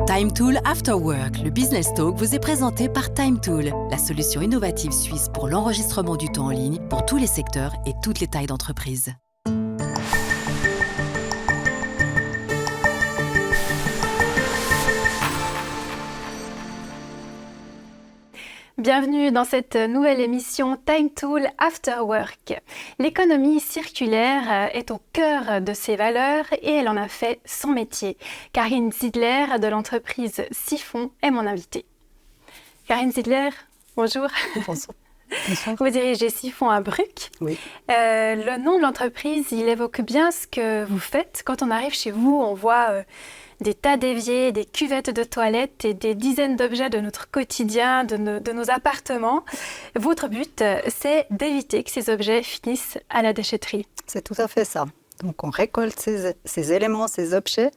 TimeTool After Work, le Business Talk vous est présenté par TimeTool, la solution innovative suisse pour l'enregistrement du temps en ligne pour tous les secteurs et toutes les tailles d'entreprise. Bienvenue dans cette nouvelle émission TimeTool After Work. L'économie circulaire est au cœur de ses valeurs et elle en a fait son métier. Karine Zidler de l'entreprise Siphon est mon invitée. Karine Zidler, bonjour. Bonjour. Vous dirigez Siphon à Bruck. Oui. Le nom de l'entreprise, il évoque bien ce que vous faites. Quand on arrive chez vous, on voit des tas d'éviers, des cuvettes de toilettes et des dizaines d'objets de notre quotidien, de nos appartements. Votre but, c'est d'éviter que ces objets finissent à la déchetterie. C'est tout à fait ça. Donc on récolte ces éléments, ces objets,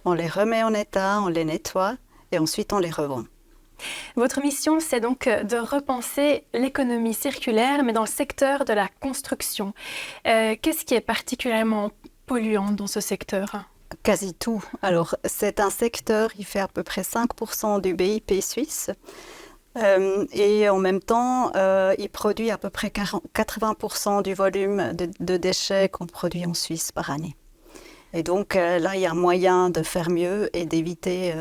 on les remet en état, on les nettoie et ensuite on les revend. Votre mission, c'est donc de repenser l'économie circulaire, mais dans le secteur de la construction. Qu'est-ce qui est particulièrement polluant dans ce secteur ? Quasi tout. Alors, c'est un secteur qui fait à peu près 5% du BIP suisse. Et en même temps, il produit à peu près 80% du volume de déchets qu'on produit en Suisse par année. Et donc là, il y a moyen de faire mieux et d'éviter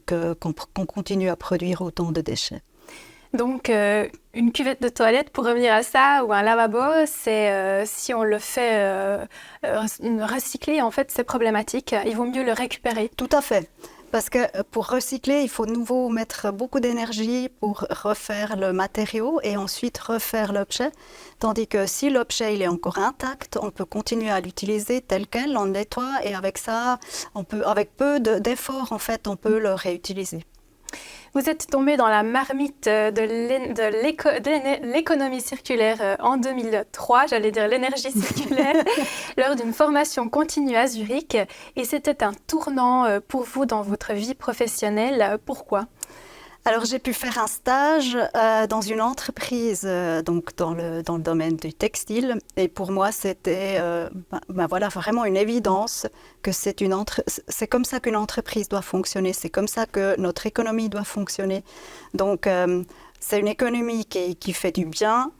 qu'on continue à produire autant de déchets. Donc, une cuvette de toilette, pour revenir à ça, ou un lavabo, c'est si on le fait recycler, en fait, c'est problématique. Il vaut mieux le récupérer. Tout à fait. Parce que pour recycler, il faut de nouveau mettre beaucoup d'énergie pour refaire le matériau et ensuite refaire l'objet. Tandis que si l'objet il est encore intact, on peut continuer à l'utiliser tel quel, on le nettoie et avec ça, avec peu d'efforts, en fait, on peut le réutiliser. Vous êtes tombé dans la marmite de l'économie circulaire en 2003, j'allais dire l'énergie circulaire, lors d'une formation continue à Zurich. Et c'était un tournant pour vous dans votre vie professionnelle. Pourquoi ? Alors, j'ai pu faire un stage dans une entreprise, donc dans le domaine du textile. Et pour moi, c'était voilà, vraiment une évidence que c'est comme ça qu'une entreprise doit fonctionner. C'est comme ça que notre économie doit fonctionner. Donc, c'est une économie qui fait du bien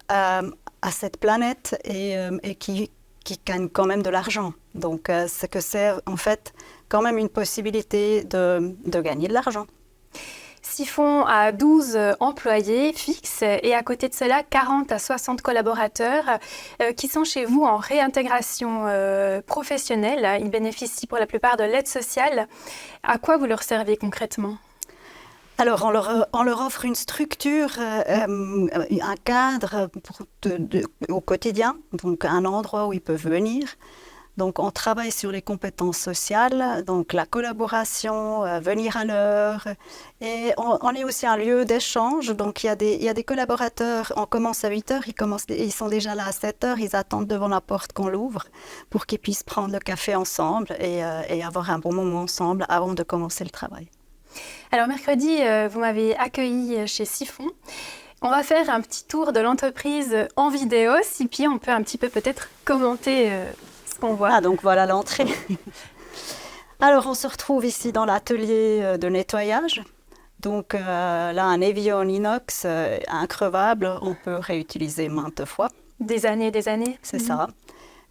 à cette planète et qui gagne quand même de l'argent. Donc, c'est en fait quand même une possibilité de gagner de l'argent. Siphon a 12 employés fixes et à côté de cela, 40 à 60 collaborateurs qui sont chez vous en réintégration professionnelle. Ils bénéficient pour la plupart de l'aide sociale. À quoi vous leur servez concrètement ? Alors, on leur offre une structure, un cadre au quotidien, donc un endroit où ils peuvent venir. Donc, on travaille sur les compétences sociales, donc la collaboration, venir à l'heure. Et on est aussi un lieu d'échange. Donc, il y a des collaborateurs, on commence à 8 heures, ils sont déjà là à 7 heures, ils attendent devant la porte qu'on l'ouvre pour qu'ils puissent prendre le café ensemble et avoir un bon moment ensemble avant de commencer le travail. Alors, mercredi, vous m'avez accueilli chez Siphon. On va faire un petit tour de l'entreprise en vidéo, si puis on peut un petit peu peut-être commenter qu'on voit. Ah, donc voilà l'entrée. Alors, on se retrouve ici dans l'atelier de nettoyage. Donc là, un évier en inox increvable, on peut réutiliser maintes fois. Des années. C'est ça.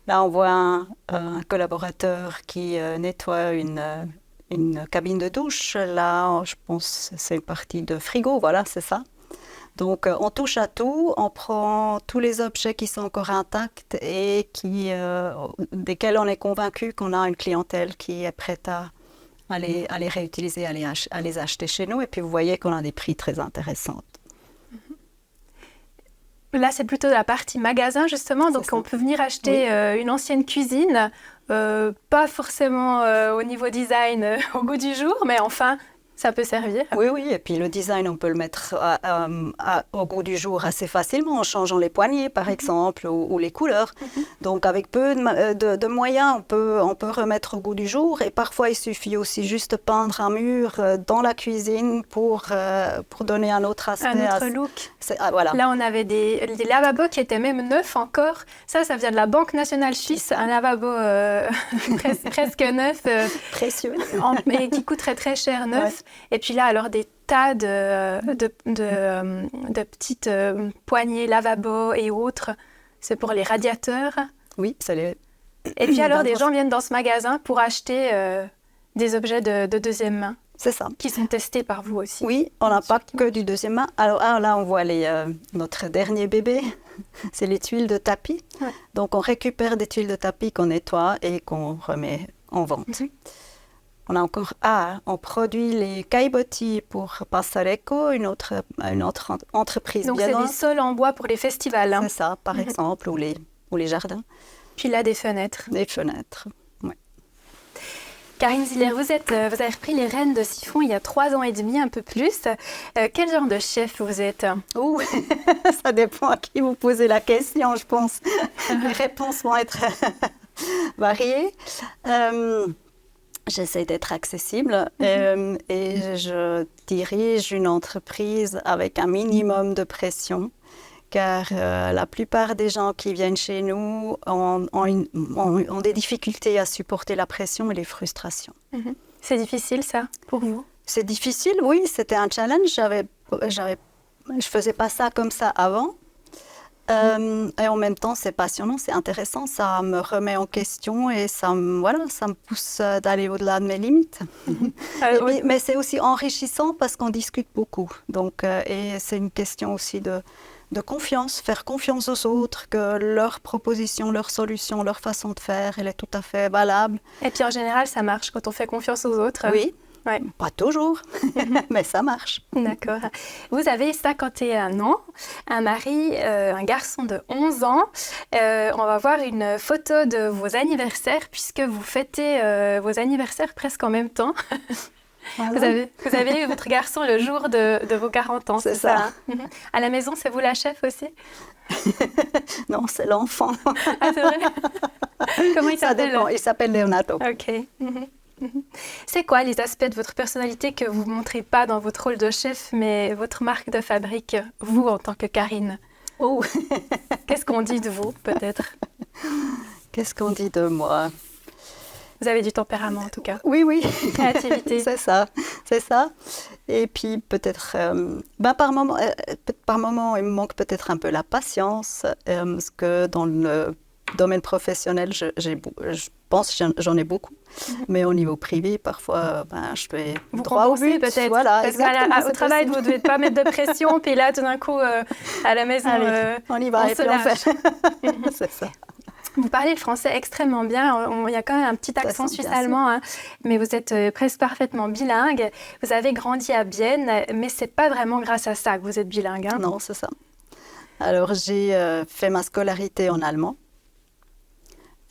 Là, on voit un collaborateur qui nettoie une cabine de douche. Là, je pense que c'est une partie de frigo, voilà, c'est ça. Donc, on touche à tout, on prend tous les objets qui sont encore intacts et desquels on est convaincu qu'on a une clientèle qui est prête à les réutiliser, à les acheter chez nous. Et puis, vous voyez qu'on a des prix très intéressants. Là, c'est plutôt la partie magasin, justement. Donc, on peut venir acheter une ancienne cuisine, pas forcément au niveau design, au goût du jour, mais enfin, Ça peut servir. Oui, oui, et puis le design, on peut le mettre au goût du jour assez facilement en changeant les poignées, par exemple, ou les couleurs. Donc, avec peu de moyens, on peut remettre au goût du jour. Et parfois, il suffit aussi juste de peindre un mur dans la cuisine pour donner un autre aspect. Un autre look. Voilà. Là, on avait des lavabos qui étaient même neufs encore. Ça vient de la Banque nationale suisse, un lavabo presque neuf. Précieux. Mais qui coûte très, très cher, neuf. Ouais. Et puis là, alors, des tas de petites poignées lavabo et autres. C'est pour les radiateurs. Oui, ça les... Et puis alors, des gens viennent dans ce magasin pour acheter des objets de deuxième main. C'est ça. Qui sont testés par vous aussi. Oui, on n'a pas que du deuxième main. Alors là, on voit notre dernier bébé. C'est les tuiles de tapis. Ouais. Donc, on récupère des tuiles de tapis qu'on nettoie et qu'on remet en vente. On a encore... on produit les caillebotis pour Passareco, une autre entreprise. Donc, c'est des sols en bois pour les festivals. Hein. C'est ça, par exemple, ou les jardins. Puis là, des fenêtres. Des fenêtres, oui. Karine Ziller, vous avez repris les rênes de Siphon il y a 3 ans et demi, un peu plus. Quel genre de chef vous êtes? Ça dépend à qui vous posez la question, je pense. Les réponses vont être variées. J'essaie d'être accessible et je dirige une entreprise avec un minimum de pression. Car la plupart des gens qui viennent chez nous ont des difficultés à supporter la pression et les frustrations. C'est difficile, ça, pour vous? C'est difficile, oui. C'était un challenge. Je faisais pas ça comme ça avant. Et en même temps, c'est passionnant, c'est intéressant. Ça me remet en question et ça me pousse d'aller au-delà de mes limites. Mais c'est aussi enrichissant parce qu'on discute beaucoup. Donc, et c'est une question aussi de confiance, faire confiance aux autres, que leur proposition, leur solution, leur façon de faire, elle est tout à fait valable. Et puis en général, ça marche quand on fait confiance aux autres. Oui, pas toujours, mais ça marche. D'accord. Vous avez 51 ans, un mari, un garçon de 11 ans. On va voir une photo de vos anniversaires, puisque vous fêtez vos anniversaires presque en même temps. Voilà. Vous avez eu votre garçon le jour de vos 40 ans, c'est ça hein? À la maison, c'est vous la chef aussi? Non, c'est l'enfant. Ah, c'est vrai? Comment il s'appelle? Il s'appelle Leonardo. Ok. C'est quoi les aspects de votre personnalité que vous ne montrez pas dans votre rôle de chef, mais votre marque de fabrique, vous en tant que Karine? Qu'est-ce qu'on dit de vous, peut-être? Qu'est-ce qu'on dit de moi? Vous avez du tempérament, en tout cas. Oui. Créativité. C'est ça. Et puis, peut-être, par moment, il me manque peut-être un peu la patience, parce que dans le domaine professionnel, je pense que j'en ai beaucoup. Mais au niveau privé, parfois, je fais droit au but. Peut-être. Voilà, parce qu'au travail, vous ne devez pas mettre de pression, puis là, tout d'un coup, à la maison, on y va, on se lâche. C'est ça. Vous parlez le français extrêmement bien. Il y a quand même un petit accent suisse-allemand, hein, mais vous êtes presque parfaitement bilingue. Vous avez grandi à Bienne, mais ce n'est pas vraiment grâce à ça que vous êtes bilingue. Hein. Non, c'est ça. Alors, j'ai fait ma scolarité en allemand.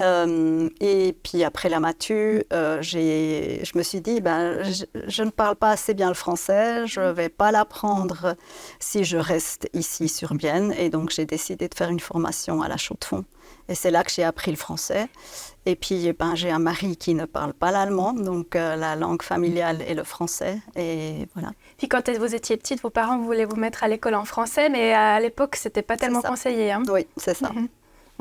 Et puis après la matu, je me suis dit, je ne parle pas assez bien le français, je ne vais pas l'apprendre si je reste ici sur Bienne. Et donc, j'ai décidé de faire une formation à la Chaux-de-Fonds. Et c'est là que j'ai appris le français. Et puis, j'ai un mari qui ne parle pas l'allemand, donc la langue familiale est le français. Et voilà. Puis quand vous étiez petite, vos parents voulaient vous mettre à l'école en français, mais à l'époque, ce n'était pas tellement conseillé. Hein. Oui, c'est ça.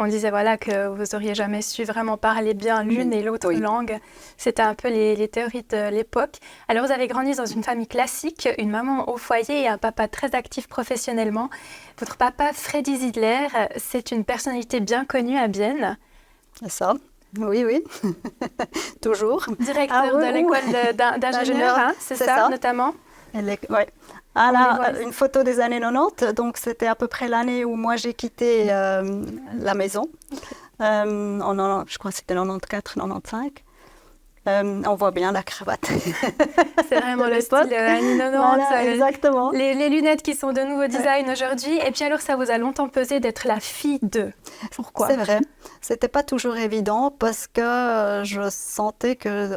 On disait que vous n'auriez jamais su vraiment parler bien l'une et l'autre langue. C'était un peu les théories de l'époque. Alors, vous avez grandi dans une famille classique, une maman au foyer et un papa très actif professionnellement. Votre papa, Freddy Zidler, c'est une personnalité bien connue à Bienne. C'est ça. Oui. Toujours. Directeur de l'école d'ingénieurs, hein, c'est ça, notamment. Oui. Une photo des années 90, donc c'était à peu près l'année où moi j'ai quitté la maison. Je crois que c'était 94-95. On voit bien la cravate. C'est vraiment le style années 90. Voilà, exactement. Les lunettes qui sont de nouveau design aujourd'hui. Et puis alors, ça vous a longtemps pesé d'être la fille de. Pourquoi? C'est vrai. C'était pas toujours évident parce que je sentais que...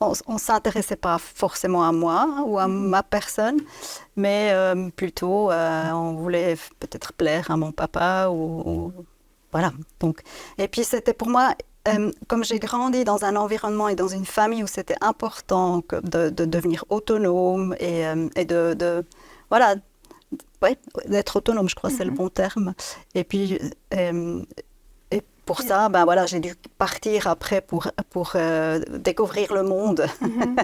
on s'intéressait pas forcément à moi ou à ma personne, mais plutôt on voulait peut-être plaire à mon papa ou voilà. Donc, et puis c'était pour moi, comme j'ai grandi dans un environnement et dans une famille où c'était important de devenir autonome et voilà, ouais, d'être autonome, je crois que c'est le bon terme. Et puis, et pour ça, ben voilà, j'ai dû partir après pour découvrir le monde.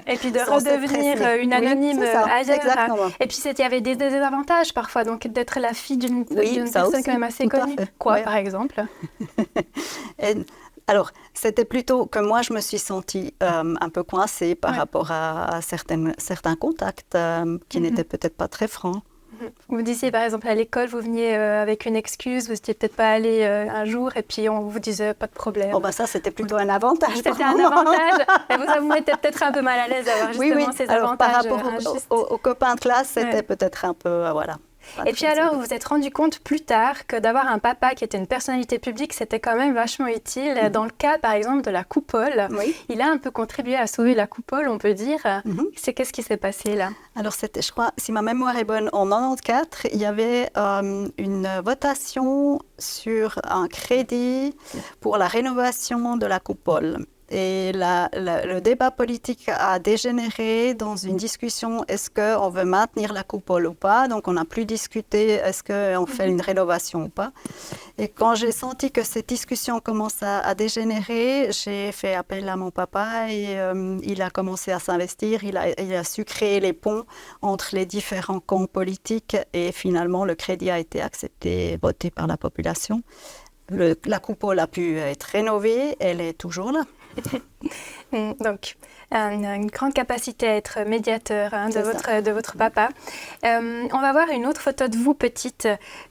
Et puis de redevenir une anonyme ailleurs. Exactement. Et puis il y avait des désavantages parfois, donc d'être la fille d'une personne aussi, quand même assez connue. Quoi, par exemple? Alors, c'était plutôt que moi, je me suis sentie un peu coincée par rapport à certains contacts qui n'étaient peut-être pas très francs. Vous disiez par exemple à l'école, vous veniez avec une excuse, vous n'étiez peut-être pas allé un jour et puis on vous disait pas de problème. Oh ben ça, c'était plutôt un avantage. C'était un avantage. Et vous mettez peut-être un peu mal à l'aise d'avoir justement ces alors, avantages. Par rapport aux copains de classe, c'était peut-être un peu, voilà. Et puis alors, vous vous êtes rendu compte plus tard que d'avoir un papa qui était une personnalité publique, c'était quand même vachement utile. Dans le cas, par exemple, de la coupole, il a un peu contribué à sauver la coupole, on peut dire. Qu'est-ce qui s'est passé là? Alors, c'était, je crois, si ma mémoire est bonne, en 1994, il y avait une votation sur un crédit pour la rénovation de la coupole. Et le débat politique a dégénéré dans une discussion, est-ce qu'on veut maintenir la coupole ou pas? Donc on n'a plus discuté, est-ce qu'on fait une rénovation ou pas? Et quand j'ai senti que cette discussion commence à dégénérer, j'ai fait appel à mon papa et il a commencé à s'investir, il a su créer les ponts entre les différents camps politiques et finalement le crédit a été accepté, voté par la population. La coupole a pu être rénovée, elle est toujours là. Donc, une grande capacité à être médiateur de votre papa. On va voir une autre photo de vous petite.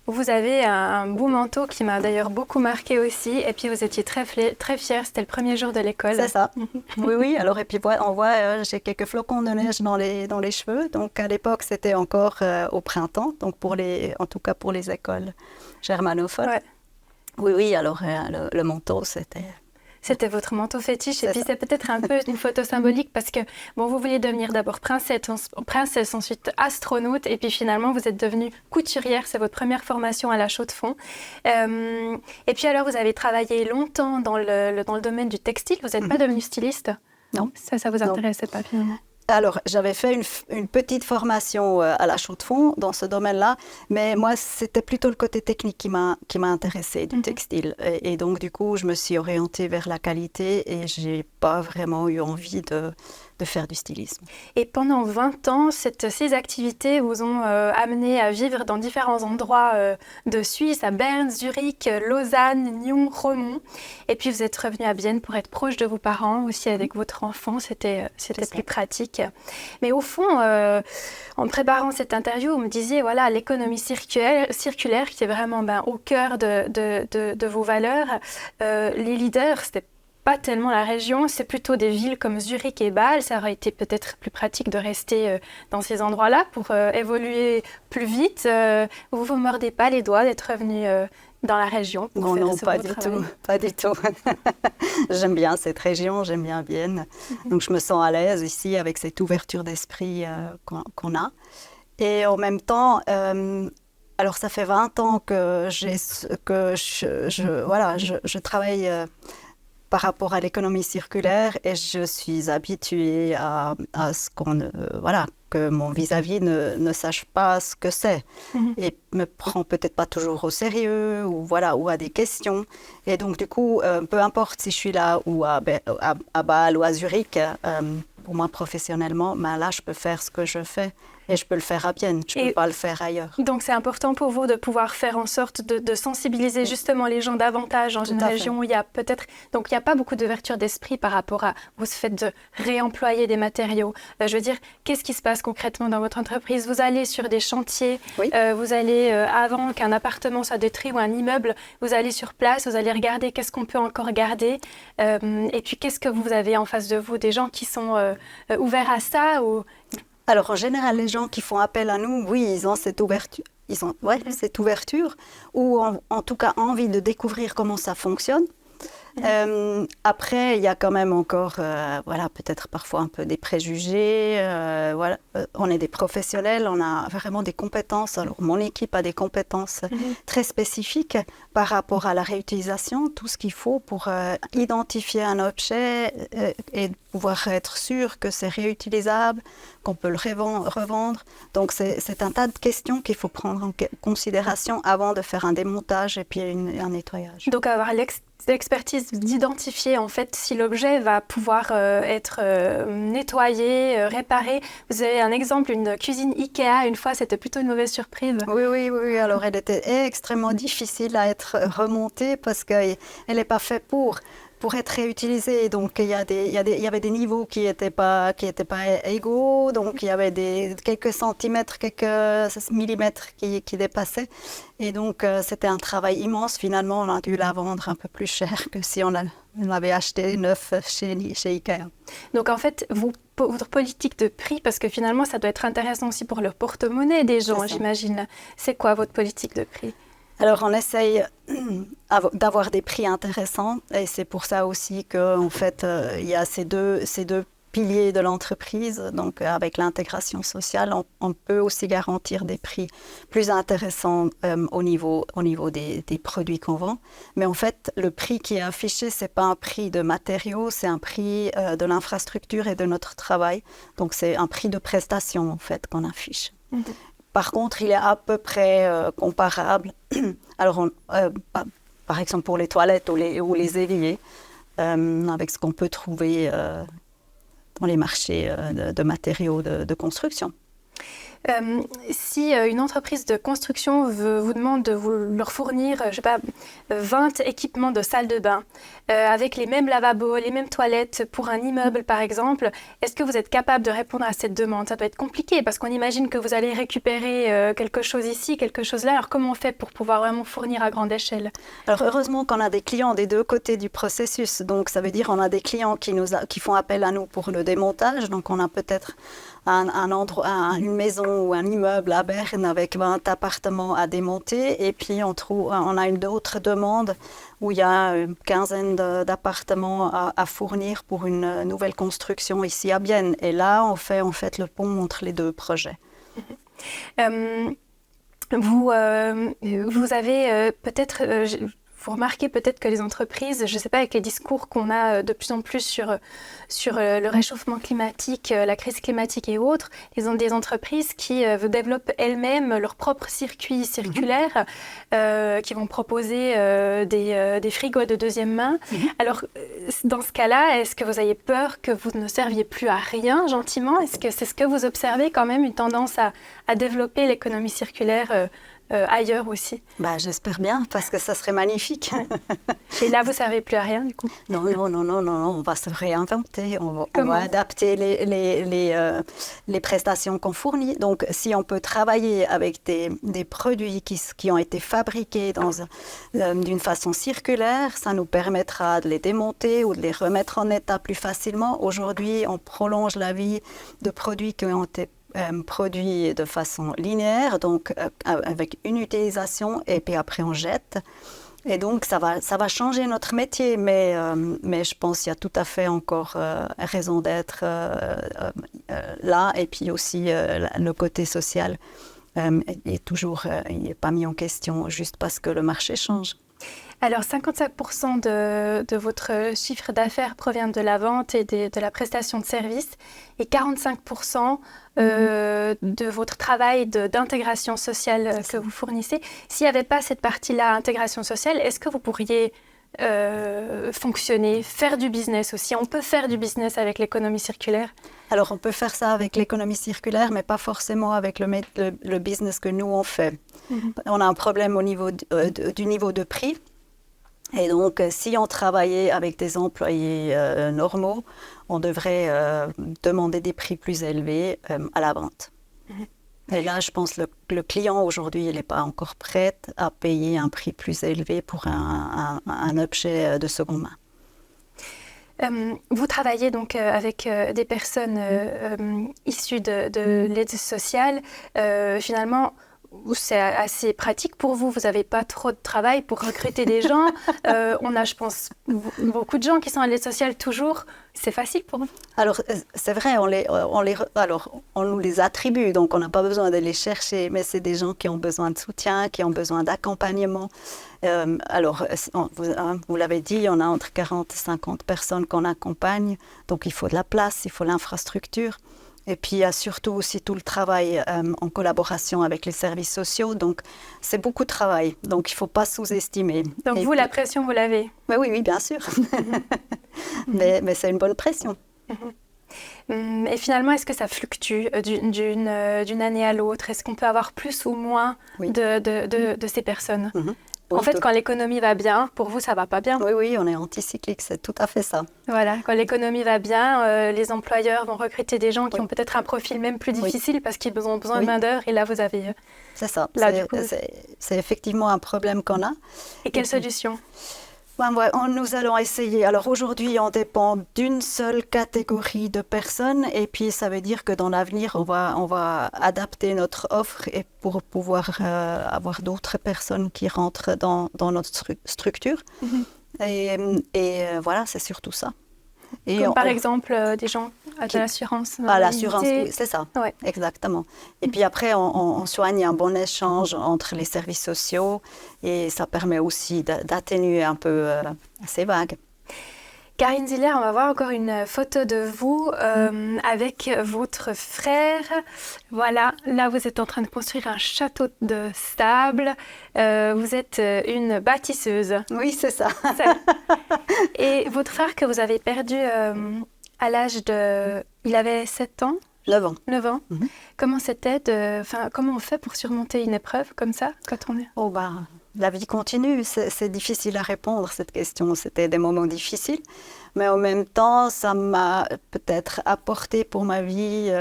Vous avez un beau manteau qui m'a d'ailleurs beaucoup marqué aussi. Et puis, vous étiez très fière. C'était le premier jour de l'école. C'est ça. Oui. Alors, et puis, on voit, j'ai quelques flocons de neige dans les cheveux. Donc, à l'époque, c'était encore au printemps. Donc, en tout cas pour les écoles germanophones. Ouais. Oui. Alors, le manteau, c'était... C'était votre manteau fétiche et puis c'est peut-être un peu une photo symbolique parce que bon, vous vouliez devenir d'abord princesse, ensuite astronaute et puis finalement vous êtes devenue couturière, c'est votre première formation à la Chaux-de-Fonds. Et puis alors vous avez travaillé longtemps dans le domaine du textile, vous n'êtes pas devenue styliste? Non. Ça vous intéressait pas finalement? Alors, j'avais fait une petite formation à la Chaux-de-Fonds dans ce domaine-là, mais moi, c'était plutôt le côté technique qui m'a intéressée du textile. Et donc, du coup, je me suis orientée vers la qualité et je n'ai pas vraiment eu envie de faire du stylisme. Et pendant 20 ans, ces activités vous ont amené à vivre dans différents endroits de Suisse, à Berne, Zurich, Lausanne, Nyon, Romont. Et puis vous êtes revenu à Bienne pour être proche de vos parents, aussi avec votre enfant, c'était plus pratique. Mais au fond, en préparant cette interview, vous me disiez, voilà, l'économie circulaire qui est vraiment au cœur de vos valeurs. Les leaders, c'était pas tellement la région, c'est plutôt des villes comme Zurich et Bâle. Ça aurait été peut-être plus pratique de rester dans ces endroits-là pour évoluer plus vite. Vous ne vous mordez pas les doigts d'être revenu dans la région pour faire non, pas du tout. J'aime bien cette région, j'aime bien Vienne. Donc je me sens à l'aise ici avec cette ouverture d'esprit qu'on a. Et en même temps, alors ça fait 20 ans que je travaille par rapport à l'économie circulaire et je suis habituée à ce que mon vis-à-vis ne sache pas ce que c'est et me prend peut-être pas toujours au sérieux ou à des questions. Et donc du coup, peu importe si je suis là ou à Bâle ou à Zurich, pour moi professionnellement, là je peux faire ce que je fais. Et je peux le faire à Bienne, je ne peux pas le faire ailleurs. Donc c'est important pour vous de pouvoir faire en sorte de sensibiliser justement les gens davantage dans une région où il y a peut-être... Donc il n'y a pas beaucoup d'ouverture d'esprit par rapport à ce fait de réemployer des matériaux. Je veux dire, qu'est-ce qui se passe concrètement dans votre entreprise? Vous allez sur des chantiers, vous allez, avant qu'un appartement soit détruit ou un immeuble, vous allez sur place, vous allez regarder qu'est-ce qu'on peut encore garder. Et puis qu'est-ce que vous avez en face de vous? Des gens qui sont ouverts à ça ou... Alors, en général, les gens qui font appel à nous, oui, ils ont cette ouverture. Ils ont cette ouverture ou en tout cas envie de découvrir comment ça fonctionne. Après, il y a quand même encore, peut-être parfois un peu des préjugés. On est des professionnels, on a vraiment des compétences. Alors, mon équipe a des compétences très spécifiques par rapport à la réutilisation, tout ce qu'il faut pour identifier un objet et pouvoir être sûr que c'est réutilisable, qu'on peut le revendre. Donc, c'est un tas de questions qu'il faut prendre en considération avant de faire un démontage et puis un nettoyage. Donc, avoir l'expertise d'identifier en fait si l'objet va pouvoir être nettoyé, réparé. Vous avez un exemple, une cuisine Ikea, une fois, c'était plutôt une mauvaise surprise. Oui. Alors, elle était extrêmement difficile à être remontée parce qu'elle n'est pas faite pour être réutilisée. Donc, il y avait des niveaux qui n'étaient pas égaux. Donc, il y avait quelques centimètres, quelques millimètres qui dépassaient. Et donc, c'était un travail immense. Finalement, on a dû la vendre un peu plus cher que si on l'avait acheté neuf chez Ikea. Donc, en fait, votre politique de prix, parce que finalement, ça doit être intéressant aussi pour le porte-monnaie des gens, j'imagine. C'est quoi votre politique de prix ? Alors, on essaye d'avoir des prix intéressants et c'est pour ça aussi qu'en fait, il y a ces deux piliers de l'entreprise. Donc, avec l'intégration sociale, on peut aussi garantir des prix plus intéressants au niveau des produits qu'on vend. Mais en fait, le prix qui est affiché, ce n'est pas un prix de matériaux, c'est un prix de l'infrastructure et de notre travail. Donc, c'est un prix de prestation, en fait, qu'on affiche. Par contre, il est à peu près comparable. Alors, par exemple, pour les toilettes ou les éviers, avec ce qu'on peut trouver dans les marchés de matériaux de construction. Si une entreprise de construction vous demande de leur fournir, 20 équipements de salle de bain, avec les mêmes lavabos, les mêmes toilettes pour un immeuble par exemple, est-ce que vous êtes capable de répondre à cette demande ? Ça doit être compliqué parce qu'on imagine que vous allez récupérer quelque chose ici, quelque chose là. Alors comment on fait pour pouvoir vraiment fournir à grande échelle ? Alors heureusement qu'on a des clients des deux côtés du processus. Donc ça veut dire qu'on a des clients qui font appel à nous pour le démontage. Donc on a peut-être un endroit, une maison ou un immeuble à Berne avec 20 appartements à démonter et puis on a une autre demande où il y a une quinzaine d'appartements à fournir pour une nouvelle construction ici à Bienne. Et là, on fait en fait le pont entre les deux projets. Vous avez peut-être... Vous remarquez peut-être que les entreprises, je ne sais pas, avec les discours qu'on a de plus en plus sur le réchauffement climatique, la crise climatique et autres, ils ont des entreprises qui développent elles-mêmes leurs propres circuits circulaires, qui vont proposer des frigos de deuxième main. Alors, dans ce cas-là, est-ce que vous avez peur que vous ne serviez plus à rien, gentiment ? Est-ce que c'est ce que vous observez quand même, une tendance à développer l'économie circulaire ailleurs aussi? J'espère bien, parce que ça serait magnifique. Et là, vous ne servez plus à rien, du coup? Non, on va se réinventer, on va adapter les prestations qu'on fournit. Donc, si on peut travailler avec des produits qui ont été fabriqués d'une façon circulaire, ça nous permettra de les démonter ou de les remettre en état plus facilement. Aujourd'hui, on prolonge la vie de produits qui ont été produits de façon linéaire, donc avec une utilisation et puis après on jette. Et donc ça va changer notre métier, mais je pense qu'il y a tout à fait encore raison d'être là. Et puis aussi le côté social il n'est pas mis en question juste parce que le marché change. Alors, 55% de votre chiffre d'affaires provient de la vente et de la prestation de services et 45% de votre travail d'intégration sociale que vous fournissez. S'il n'y avait pas cette partie-là, intégration sociale, est-ce que vous pourriez fonctionner, faire du business aussi? On peut faire du business avec l'économie circulaire? Alors, on peut faire ça avec l'économie circulaire, mais pas forcément avec le business que nous, on fait. On a un problème au niveau du niveau de prix. Et donc, si on travaillait avec des employés normaux, on devrait demander des prix plus élevés à la vente. Et là, je pense que le client aujourd'hui, il n'est pas encore prêt à payer un prix plus élevé pour un objet de seconde main. Vous travaillez donc avec des personnes issues de l'aide sociale. Finalement, c'est assez pratique pour vous. Vous n'avez pas trop de travail pour recruter des gens. On a, je pense, beaucoup de gens qui sont à l'aide sociale toujours. C'est facile pour vous. Alors, c'est vrai, on nous les attribue, donc on n'a pas besoin de les chercher, mais c'est des gens qui ont besoin de soutien, qui ont besoin d'accompagnement. Vous l'avez dit, on a entre 40 et 50 personnes qu'on accompagne, donc il faut de la place, il faut l'infrastructure. Et puis, il y a surtout aussi tout le travail en collaboration avec les services sociaux. Donc, c'est beaucoup de travail. Donc, il ne faut pas sous-estimer. Donc, la pression, vous l'avez? Oui, bien sûr. mais c'est une bonne pression. Et finalement, est-ce que ça fluctue d'une année à l'autre? Est-ce qu'on peut avoir plus ou moins de ces personnes? En fait, quand l'économie va bien, pour vous, ça ne va pas bien. Oui, on est anticyclique, c'est tout à fait ça. Voilà, quand l'économie va bien, les employeurs vont recruter des gens qui ont peut-être un profil même plus difficile parce qu'ils ont besoin de main-d'œuvre. Et là, vous avez... C'est ça, c'est effectivement un problème qu'on a. Et quelle solution? Nous allons essayer. Alors aujourd'hui, on dépend d'une seule catégorie de personnes et puis ça veut dire que dans l'avenir, on va adapter notre offre et pour pouvoir avoir d'autres personnes qui rentrent dans notre structure. Et voilà, c'est surtout ça. Et comme par exemple des gens à de l'assurance. L'assurance, oui, c'est ça, exactement. Et puis après, on soigne un bon échange entre les services sociaux et ça permet aussi d'atténuer un peu ces vagues. Karine Ziller, on va voir encore une photo de vous avec votre frère. Voilà, là vous êtes en train de construire un château de sable. Vous êtes une bâtisseuse. Oui, c'est ça. Et votre frère que vous avez perdu à l'âge de... Il avait 7 ans? 9 ans. 9 ans. Comment c'était comment on fait pour surmonter une épreuve comme ça quand on est... La vie continue, c'est difficile à répondre cette question. C'était des moments difficiles, mais en même temps, ça m'a peut-être apporté pour ma vie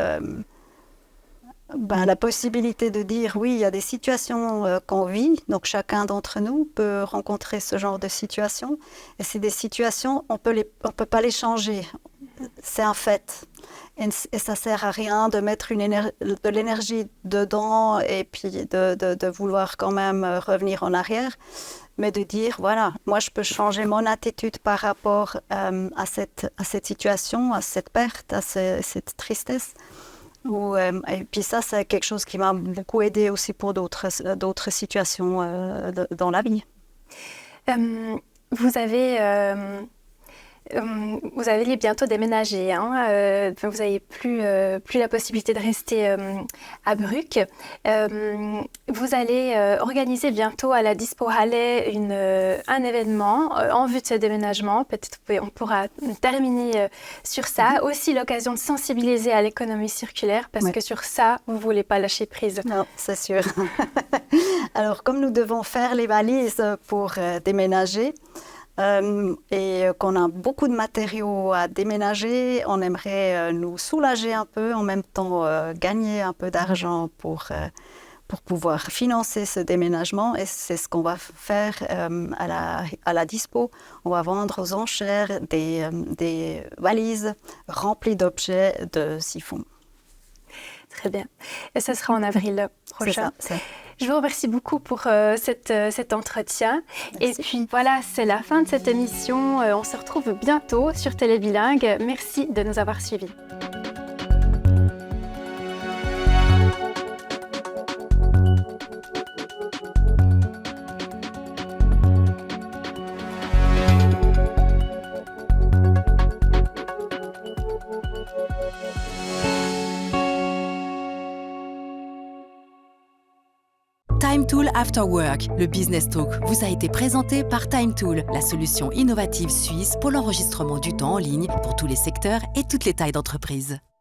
la possibilité de dire oui, il y a des situations qu'on vit, donc chacun d'entre nous peut rencontrer ce genre de situation. Et c'est des situations, on peut pas les changer. C'est un fait. Et ça sert à rien de mettre de l'énergie dedans et puis de vouloir quand même revenir en arrière, mais de dire, voilà, moi je peux changer mon attitude par rapport à cette situation, à cette perte, à cette tristesse. Et puis ça, c'est quelque chose qui m'a beaucoup aidée aussi pour d'autres situations dans la vie. Vous allez bientôt déménager, hein, vous n'avez plus la possibilité de rester à Bruck. Vous allez organiser bientôt à la Dispo Halle un événement en vue de ce déménagement. Peut-être on pourra terminer sur ça. Aussi l'occasion de sensibiliser à l'économie circulaire parce que sur ça, vous ne voulez pas lâcher prise. Non, c'est sûr. Alors, comme nous devons faire les valises pour déménager, et qu'on a beaucoup de matériaux à déménager, on aimerait nous soulager un peu, en même temps gagner un peu d'argent pour pouvoir financer ce déménagement. Et c'est ce qu'on va faire à la Dispo. On va vendre aux enchères des valises remplies d'objets de siphon. Très bien. Et ça sera en avril prochain. C'est ça. Je vous remercie beaucoup pour cet entretien. Merci. Et puis voilà, c'est la fin de cette émission. On se retrouve bientôt sur Télébilingue. Merci de nous avoir suivis. Time Tool After Work, le Business Talk, vous a été présenté par Time Tool, la solution innovative suisse pour l'enregistrement du temps en ligne pour tous les secteurs et toutes les tailles d'entreprise.